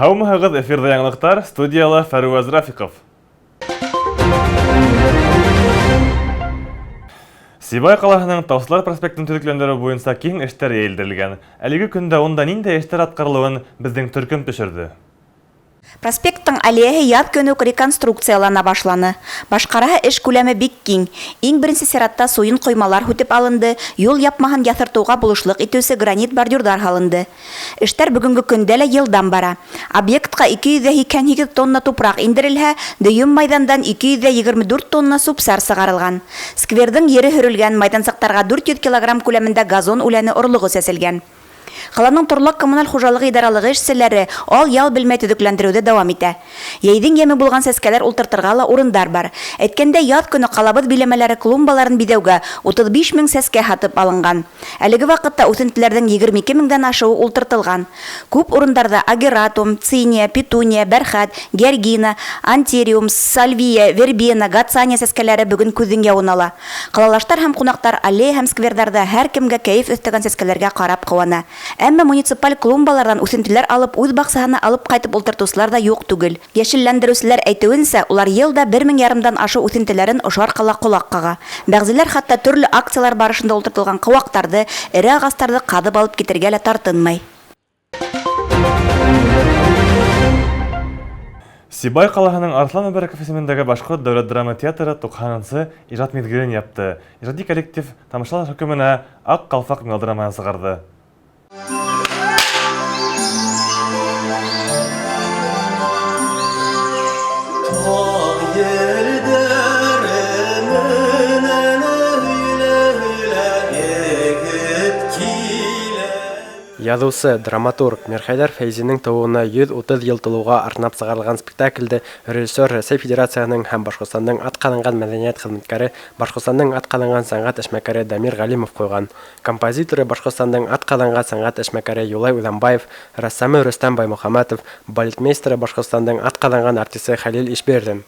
Һаумыһығыҙ, эфирҙа яңылыҡтар, студияла Фәруаз Рафиков. Сибай ҡалаһының Таусылар проспектын төҙөкләндереү буйынса киң эштәр йәйелдерелгән. Әлеге көндә унда ниндәй эштәр атҡарылыуын бездең төркөм төшөрҙө. Проспекттың аллеяһы яҙ көнө реконструкциялана башланы. Башҡараһы эш күләме бик киң. Иң беренсе сиратта суйын ҡоймалар һүтеп алынды, юл япмаһын яҫыртыуға булышлыҡ итеүсе гранит бордюрҙар һалынды. Эштәр бөгөнгө көндә лә йылдам бара. Объектҡа 288 тонна тупраҡ индерелһә, дөйөм майҙандан 224 тонна супсар сығарылған. Скверҙың ере һөрөлгән, майҙансыҡтарға 400 килограмм күләмендә газон үләне орлоғо сәселгән. Ҡаланың торлаҡ коммуналь хужалығы идаралығы эшселәре ал-ял белмәй төҙөкләндереүҙе дауам итә. Йәйҙең йәме булған сәскәләр ултыртырға ла урындар бар. Әйткәндә, яҙ көнө ҡалабыҙ биләмәләре клумбаларын биҙәүгә 35 000 сәскә һатып алынған. Әлеге ваҡытта үҫентеләрҙең 22 000-дән ашыуы ултыртылған. Күп урындарҙа агератум, циния, петуния, бәрхәт, георгина, антериум, сальвия, вербена, гацания сәскәләре бөгөн күҙҙең яуын ала. Ҡалалаштар һәм ҡунаҡтар аллея һәм скверҙарҙа һәр кемгә кәйеф өҫтәгән сәскәләргә ҡарап ҡыуана. Әммә муниципаль клумбаларҙан үҫентеләр алып, үҙ баҡсаһына алып ҡайтып ултыртыусылар да юҡ түгел. Йәшелләндереүселәр әйтеүенсә, улар йылда 1500-дан ашыу үҫентеләрен ошо арҡала ҡолаҡ ҡаға. Бәғзеләр хатта төрлө акциялар барышында ултыртылған ҡыуаҡтарҙы, эре ағастарҙы ҡаҙып алып китергә лә тартынмай. Сибай ҡалаһының Арслан Мөбәрәков исемендәге Башҡорт дәүләт драма театры 90-нсы ижад миҙгелен япты. Ижади коллектив тамашалар хөкөмөнә «Аҡ ҡалфаҡ» мелодрамаһын сығарҙы. Яҙыусы, драматург Мирхәйҙәр Фәйзинең тыуыуына 130 йыл тулыуға арнап сығарылған спектакльде режиссер Рәсәй Федерацияһының һәм Башҡортостандың атҡаҙанған мәҙәниәт хеҙмәткәре, Башҡортостандың атҡаҙанған сәнғәт эшмәкәре Дамир Ғәлимов ҡуйған. Композиторы Башҡортостандың атҡаҙанған сәнғәт эшмәкәре Юлай Үҙәнбаев, рәссамы Рөстәм Баймөхәмәтов, балетмейстеры Башҡортостандың атҡаҙанған артисы Хәлил Ишбирҙин.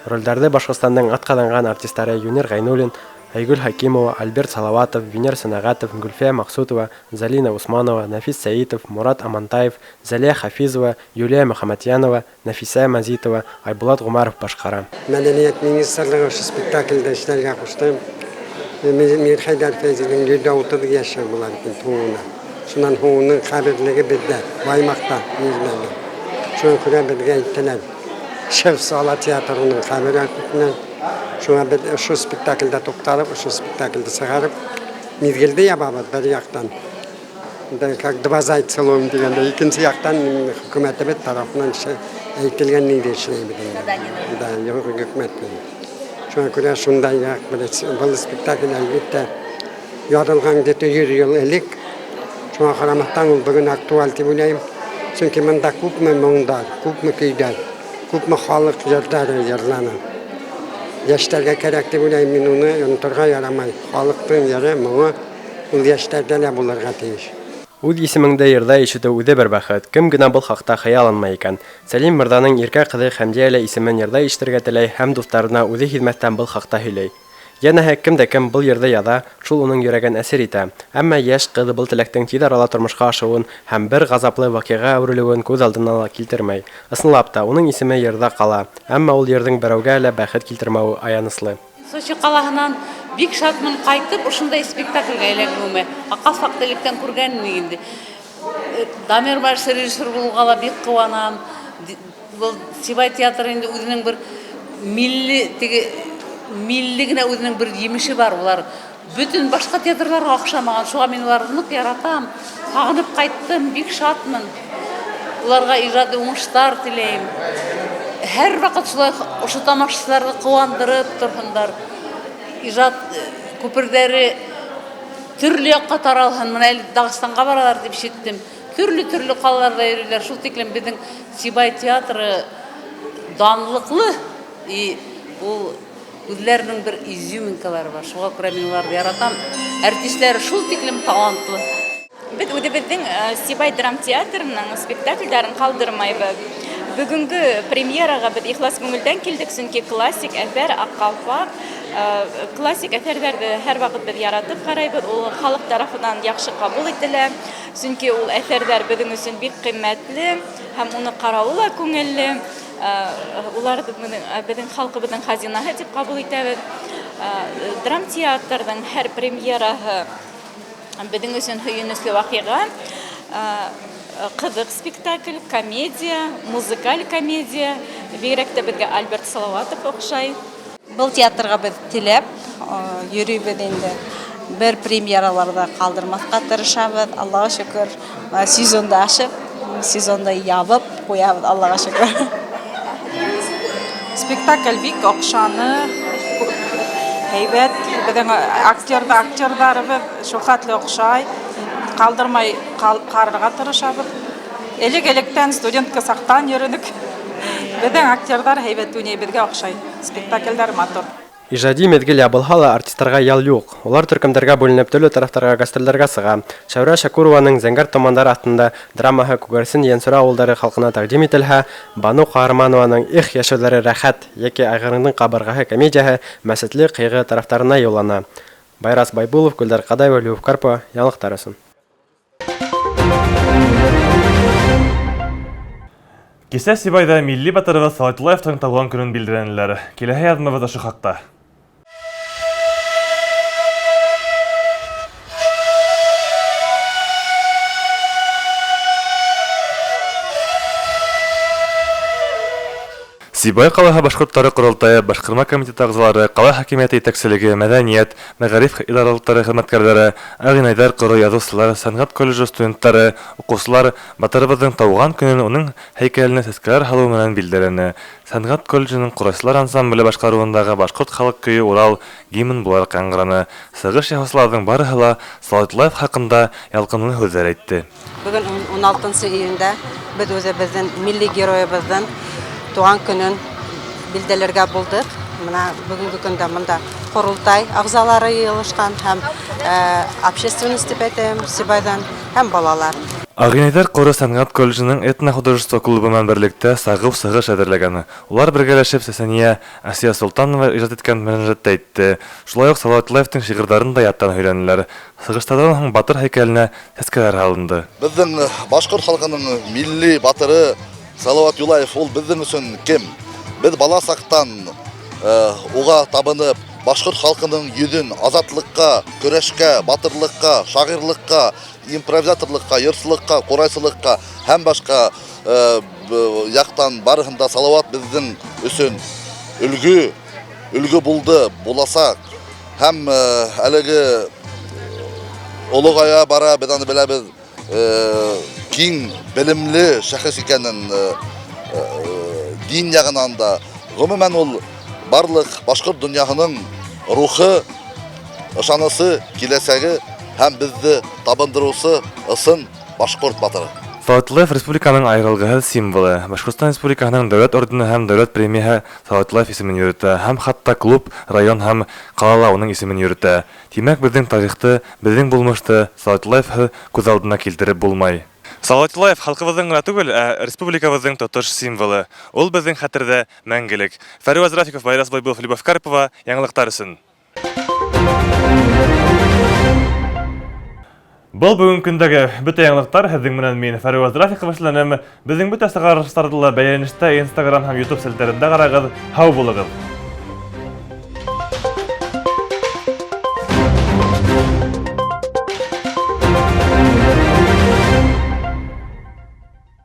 Ролдәрҙе Башҡортостандың атҡаҙанған артистары Юнир Ғәйнуллин, Айгүл Хакимова, Альберт Салаватов, Венер Сәнәғәтов, Гөлфиә Мақсутова, Залина Усманова, Нафис Сәйитов, Мурат Амантаев, Зәлиә Хафизова, Юлия Мөхәмәтйәнова, Нафиса Мазитова, Айбулат Ғумаров башҡара. Мәдәниәт министрлығы ошо спектакльдә эшләргә ҡушты. Мирхәйҙәр Фәйзинең 130 йәше була икән тыуыуына. Шунан һуң уның ҡәберлеге беҙҙә, Баймаҡта ерләне. Шуға күрә беҙгә әйттеләр. Шеф Сала театры уның ҡәбере күтенән. Шуға беҙ ошо спектакльдә туҡталып, ошо спектакльде сығарып, миҙгелде ябабыҙ бер яҡтан. Как два зайца ловим дигәндә, икенсе яҡтан хөкүмәтебеҙ тарафынан әйтелгән нигеҙҙә эшләйбеҙ. Да, хөкүмәт. Шуға күрә шундай был спектакль әлбиттә яҙылған где-то 100 йыл элек. Шуға ҡарамаҫтан ул бөгөн актуаль тип уйлайым. Сөнки мында күпме моңдар, күпме көйҙәр, күпме халыҡ йырҙары йырлана. Йәштәргә кәрәк дип уйлайым, мин уны оноторға ярамай. Халыҡтың йыры, моңо ул йәштәрҙә лә булырға тейеш. Үҙ исемеңдә йырҙа ишетеү үҙе бер бәхет. Кем генә был хаҡта хыялланмай икән. Сәлим мырҙаның иркә ҡыҙы Хәмдиә лә исемен йырҙа ишетергә теләй һәм дуҫтарына үҙе һиҙмәҫтән был хаҡта һөйләй. Йәнәһе, кем дә кем был йырҙы яҙа, шул уның йөрәген әсер итә. Әммә йәш ҡыҙ был теләктең тиҙ арала тормошҡа ашыуын һәм бер ғазаплы ваҡиға әүерелеүен күҙ алдына ла килтермәй. Ысынлап та, уның исеме йырҙа ҡала. Әммә ул йырҙың берәүгә лә бәхет килтермәүе аяныслы. Сочи ҡалаһынан бик шатмын ҡайтып, ошондай спектаклгә эләгеүемә. Аҡҡалфаҡты электән күргәнмен инде. Дамир башы режиссер булыуға ла бик ҡыуанам. Был Сибай театры инде үҙенең бер милли генә үҙенең бер емеше бар. Улар бөтөн башҡа театрларға оҡшамаған. Шуға мин уларҙы ныҡ яратам. Һағынып ҡайттым, бик шатмын. Уларға ижади уңыштар теләйем. Һәр ваҡыт шулай ошо тамашасыларҙы ҡыуандырып торһондар. Ижад күперҙәре төрлө яҡҡа таралһын. Мына әле Дағыстанға баралар дип ишеттем. Төрлө ҡалаларҙа йөрөйҙәр. Шул тиклем беҙҙең Сибай театры данлыҡлы. Ул үҙләренең бер изюминкалары бар. Шуға күрә мин уларҙы яратам. Әртистәре шул тиклем талантлы. Беҙ үҙебеҙҙең Сибай драм театрының спектакльдәрен ҡалдырмайбыҙ. Бөгөнгө премьераға беҙ ихлас күңелдән килдек, сөнки классик әҫәр Аҡ ҡалфаҡ Классик әсәрләрне һәрвакыт без яратып карайбыз, ул халык тарафынан яхшы кабул ителә, чөнки ул әсәрләр безнең өчен бик кыйммәтле һәм уны каравы ла күңелле. Улар безнең халкыбызның хазинаһы дип кабул итәбез. Драм театрның һәр премьераһы безнең өчен һөенечле вакыйга. Кызык спектакль, комедия, музыкаль комедия. Бигрәк тә безгә Альберт Салаватов охшай. Бұл театрға біз тілеп, йөрибез инде. Бір премьераларда қалдырмасқа тырышабыз. Аллаға шүкір, сезонда ашып, сезонда ябып қоябыз. Аллаға шүкір. Спектакль бик оқшаны, һәйбәт. Безнең актердарыбыз шулхатлы оқшай, қалдырмай қарырға тырышабыз. Элек-электән студентка сақтан йөрөнек. Безнең актердар һәйбәт уйный, безгә охшай. Спектакльләр матур. Ижади мезгил ябылһа ла артистларга ял юк. Улар төркемдәргә бүленеп төрле тарафтарга гастрольләргә сыга. Шәүрә Шакурованың Зәңгәр томандары астында драмаһы Күгәрсен Янсура авылдары халкына тәкъдим ителһә, Бану Каһарманованың Их яшәүләре рәхәт яки Айгырның кабыргаһы комедияһы мәсәтле кыйгы тарафтарына юллана. Байрас Байбулов, Гөлдар Кадаева, Любовь Карпова, яңалыктар өчен. Кисә Сибайда милли батырыбыз Сағатуллаевтың тауған көнін билдерәнеләр. Киләһе язмабыз ашы хакта. Сибай калаһы башкортлары курултайы, башкарма комитеты агзалары, кала хакимияте итәкчелеге, мәдәният, мәгариф идаралыклары хезмәткәрләре, агинайдар коры язучылар, сәнгать колледжы студентлары, укучылар батырыбызның тауган көнен уның һәйкәленә сәскәләр һалу менән билдерәне. Сәнгать колледжының курачлар ансамбле башкаруындагы башкорт халык көе Урал гимн буларак яңгыраны. Сыгыш яһучыларның барыһы ла Сағатуллаев хакында ялкынлы һүзләр әйтте. Бүгін 16 июньдә без үзебезнең милли героебызның туган көнен билдәләргә булдык. Менә бүгенге көндә монда курултай агзалары йыелышкан һәм общественность дип әйтәм, Сибайдан һәм балалар. Агинайдар коры сәнгать колледжының этно-художество клубы менән берлектә сагыш сыгыш әзерләгән. Улар бергәләшеп Сәсәния Асия Султанова иҗат иткән мәнҗәттә әйтте. Шулай ук Сағатуллаевтың шигырьләрен дә яттан өйрәнделәр. Сыгыштардан һәм батыр һәйкәленә сәскәләр һалынды. Безнең башкорт халкының милли батыры Салават Юлаев ул безнең өчен кем? Без бала сактан уга табынып, башкорт халкының йөзен азатлыкка, көрәшкә, батырлыкка, шагыйрьлеккә, импровизаторлыкка, йырсылыкка, курайсылыкка һәм башка яктан барыгында Салават безнең өчен үлгү булды, буласак. Һәм әлеге олыгая бара без аны беләбез. Киң белемле шәхес икәнен дин ягынан да, гомумән ул барлык башкорт дөньяһының рухы, ышанысы, киләсәге һәм безне табындырусы ысын башкорт батыры. Сағатуллаев республиканың айрылгыһы символы. Башкортстан республикаһының дәүләт ордены һәм дәүләт премияһы Сағатуллаев исемен йөрөтә, һәм хатта клуб, район һәм калала уның исемен йөрөтә. Тимәк, безнең тарихты, безнең булмышты Сағатуллаев күз алдына килтереп булмай. Сағатуллаев халкыбызның гына түгел, республикабызның тотыш символы. Ул безнең хәтердә мәңгелек. Фәрваз Рафиков, Байрас Байбулов, Любовь Карпова, яңалыктар өчен. Бұл бүгін күндәге бөтә яңалыктар һеҙҙең менән мин Фәрваз Рафиков эшләнем. Безнең бөтә сығарыштарҙы ла бәйләнештә Instagram һәм YouTube селтәрендә ҡарағыҙ. Һау булығыҙ.